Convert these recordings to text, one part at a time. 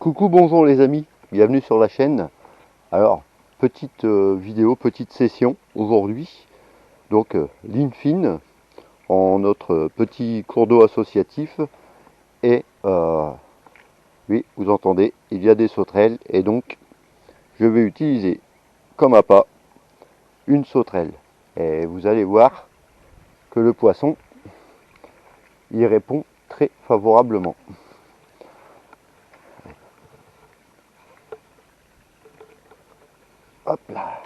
Coucou, bonjour les amis, bienvenue sur la chaîne. Alors, petite vidéo, petite session aujourd'hui. Donc, ligne fine en notre petit cours d'eau associatif. Et oui, vous entendez, il y a des sauterelles. Et donc, je vais utiliser comme appât une sauterelle. Et vous allez voir que le poisson y répond très favorablement. Hop là.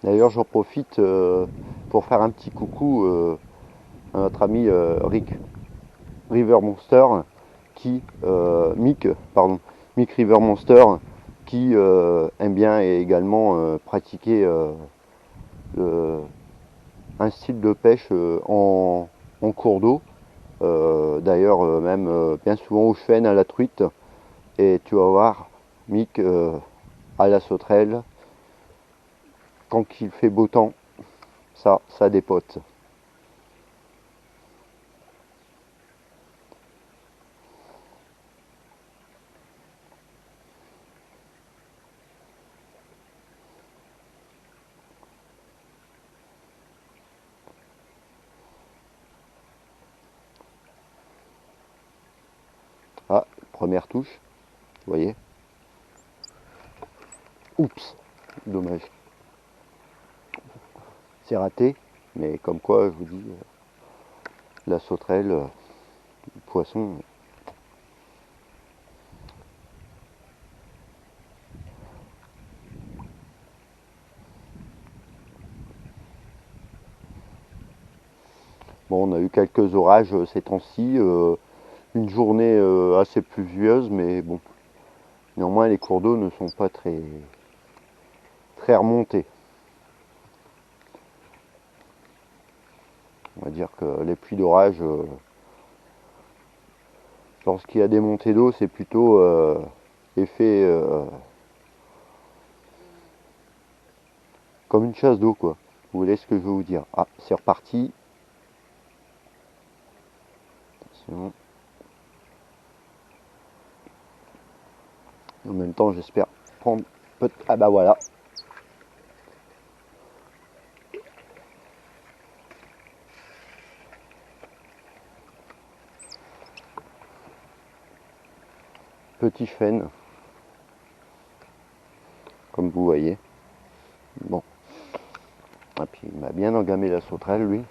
D'ailleurs, j'en profite pour faire un petit coucou à notre ami River Monster, Mick River Monster, qui aime bien également pratiquer un style de pêche en cours d'eau. D'ailleurs, même bien souvent au chêne, à la truite. Et tu vas voir, Mick à la sauterelle, quand il fait beau temps, ça dépote. Ah, première touche, vous voyez. Oups, dommage. C'est raté, mais comme quoi, je vous dis, la sauterelle, le poisson. Bon, on a eu quelques orages ces temps-ci, une journée assez pluvieuse, mais bon, néanmoins les cours d'eau ne sont pas très remontés. On va dire que les pluies d'orage, lorsqu'il y a des montées d'eau, c'est plutôt effet comme une chasse d'eau, quoi. Vous voyez ce que je veux vous dire. Ah, c'est reparti. Attention. En même temps, j'espère prendre... Ah bah voilà. Petit chêne. Comme vous voyez. Bon. Et puis il m'a bien engamé la sauterelle, lui.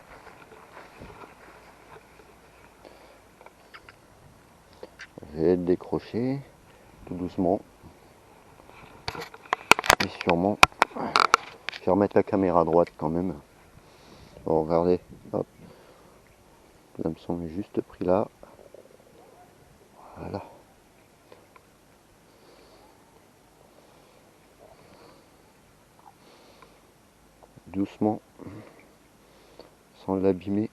Je vais le décrocher tout doucement. Et sûrement. Je vais remettre la caméra à droite quand même. Bon, regardez. Hop. L'hameçon est juste pris là. Voilà. Doucement. Sans l'abîmer.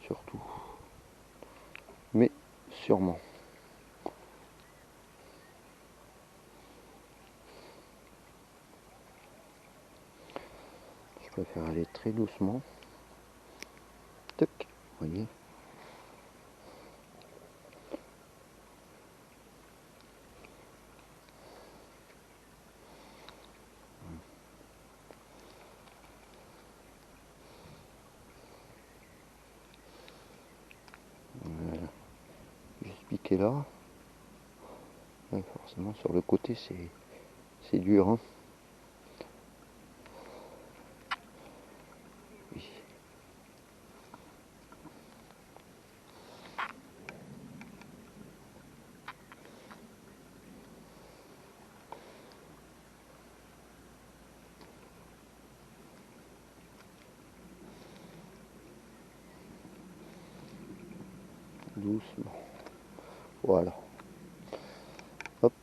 Surtout. Mais sûrement. Je préfère aller très doucement. Tac, vous voyez. Voilà. Juste piqué là. Ouais, forcément sur le côté c'est dur, hein. Oui. Doucement. Voilà. Hop.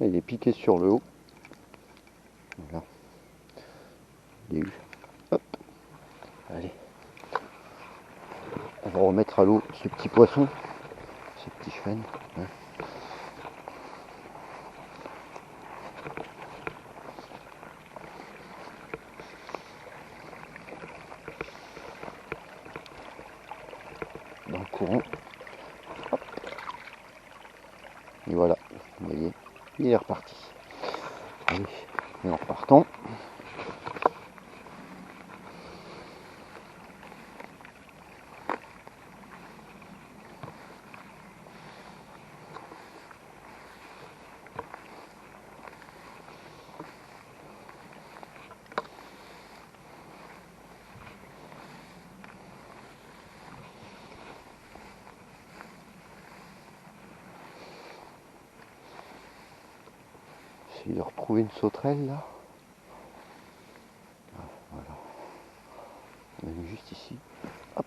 Il est piqué sur le haut. Voilà. Il est eu. Hop. Allez. On va remettre à l'eau ce petit poisson, ce petit chêne. Hein. Dans le courant. Hop. Et voilà, vous voyez, il est reparti. Allez, et en repartant. J'essaie de retrouver une sauterelle là. Ah, voilà. On est juste ici. Hop.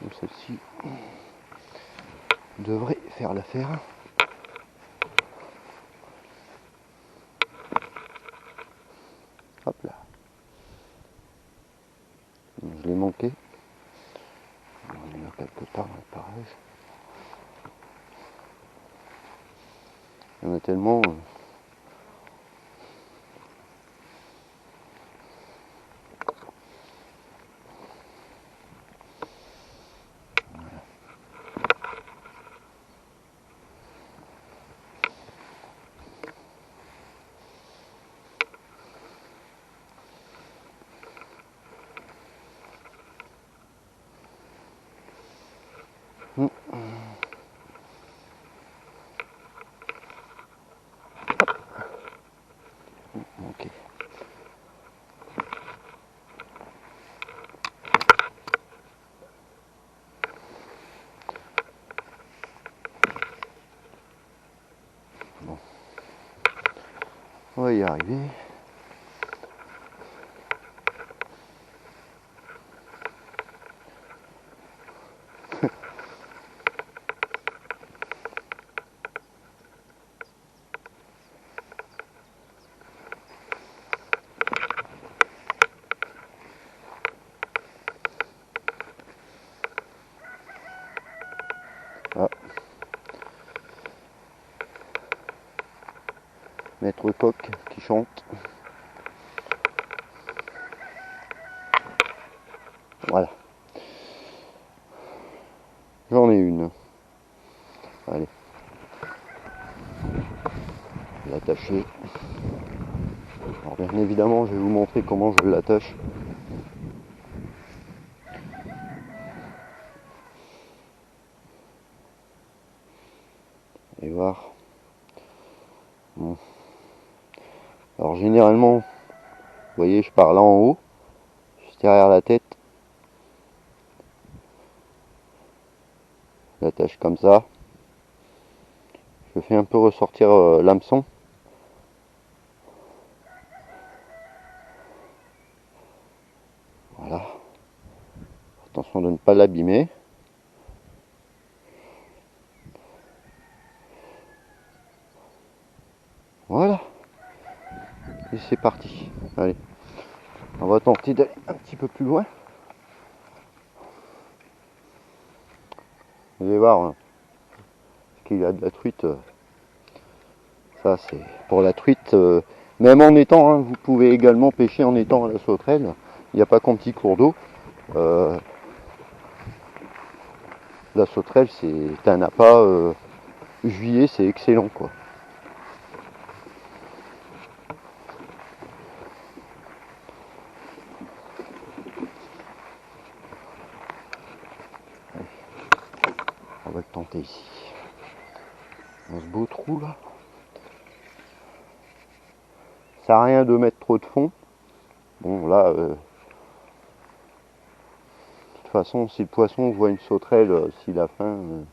Donc celle-ci devrait faire l'affaire. Hop là. Je l'ai manqué. On est à quelque part dans le parage. Il y en a tellement. Ok. Bon. On va y arriver. Ah. Maître coq qui chante. Voilà. J'en ai une. Allez. L'attacher. Alors bien évidemment, je vais vous montrer comment je l'attache. Et voir. Bon. Alors généralement, vous voyez, je pars là en haut, juste derrière la tête. Je l'attache comme ça. Je fais un peu ressortir l'hameçon. Voilà. Attention de ne pas l'abîmer. Voilà. Et c'est parti. Allez. On va tenter d'aller un petit peu plus loin. Vous allez voir qu'il y a de la truite. Ça c'est pour la truite. Même en étang, hein, vous pouvez également pêcher en étang à la sauterelle. Il n'y a pas qu'un petit cours d'eau. La sauterelle c'est un appât. Juillet c'est excellent quoi. Allez. On va le tenter ici. Dans ce beau trou là. Ça sert à rien de mettre trop de fond. Bon là, de toute façon si le poisson voit une sauterelle, s'il a faim,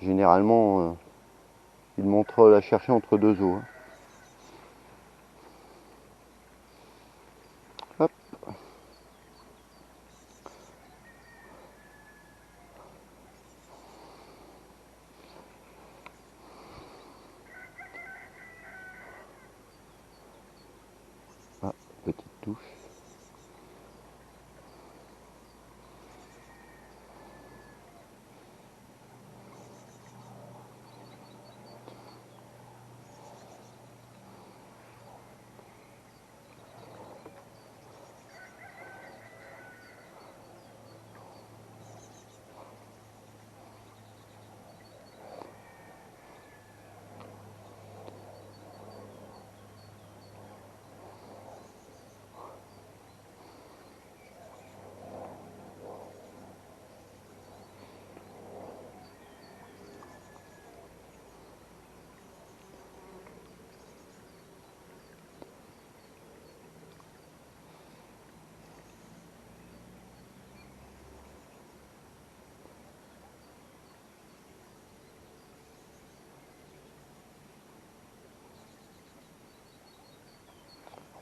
Généralement, il montre la chercher entre deux eaux. Hein. Hop. Ah, petite touche.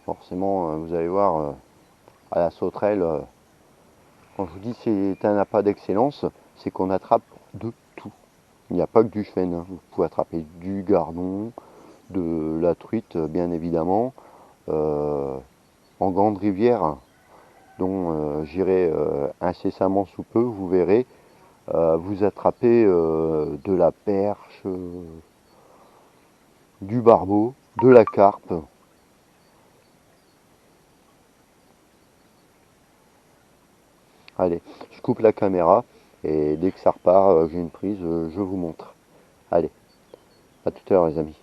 Forcément, vous allez voir, à la sauterelle, quand je vous dis c'est un appât d'excellence, c'est qu'on attrape de tout. Il n'y a pas que du chêne, hein. Vous pouvez attraper du gardon, de la truite bien évidemment, en grande rivière, dont j'irai incessamment sous peu, vous verrez, vous attrapez de la perche, du barbeau, de la carpe. Allez, je coupe la caméra et dès que ça repart, j'ai une prise, je vous montre. Allez, à tout à l'heure les amis.